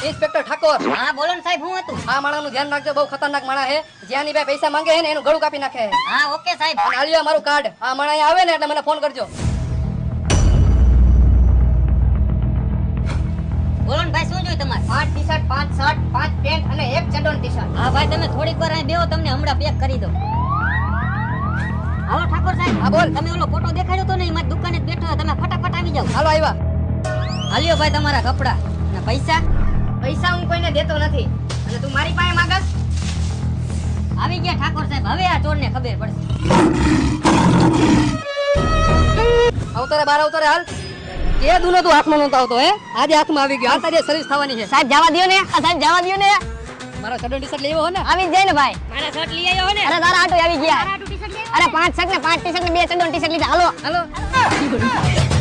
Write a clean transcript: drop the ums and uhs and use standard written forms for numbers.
Inspector Thakor. હા બોલો ને સાહેબ, હું હતું? આ માણાનું ધ્યાન રાખજો, બહુ ખતરનાક માણા છે. જ્યાંની ભાઈ પૈસા માંગે છે ને એનું ગળું કાપી નાખે છે. હા ઓકે સાહેબ. અને આલ્યો મારું કાર્ડ. આ માણા અહીંયા આવે ને એટલે મને ફોન કરજો. બોલો ને ભાઈ, શું જોઈએ તમારે? 5 ટી-શર્ટ, 5 શર્ટ, 5 પેન્ટ અને 1 ચડ્ડોન ટી-શર્ટ. હા ભાઈ, તમે થોડીક વાર અહીં બેહો, તમને હમણાં પેક કરી દઉં. હાલો ઠાકોર સાહેબ. હા બોલ. તમે ઓલો ફોટો દેખાડ્યો તો ને, મારી દુકાને જ બેઠો છો, તમે ફટાફટ આવી જાઓ. હાલો આવ્યા. હાલ્યો ભાઈ તમારા કપડા અને પૈસા. પૈસા હું કોઈને દેતો નથી. અને તું મારી પાસે માંગસ? આવી ગયા ઠાકોર સાહેબ, હવે આ ચોરને ખબર પડશે. અવતારે બાર અવતારે હાલ. કે દુનો તું હાથમાં નહોતો આવતો હે? આજે હાથમાં આવી ગયો. આ તારી સર્વિસ થવાની છે. સાહેબ જવા દ્યો ને, સાહેબ જવા દ્યો ને. મારો ચડ્ડોન ટી-શર્ટ લેવો હો ને? આવી જ જાય ને ભાઈ. મારા શર્ટ લઈ આવ્યો હો ને? અરે તારા આટો આવી ગયા. અરે 5 શર્ટ ને 5 ટી-શર્ટ ને 2 ચડ્ડોન ટી-શર્ટ લીધા. હાલો હાલો.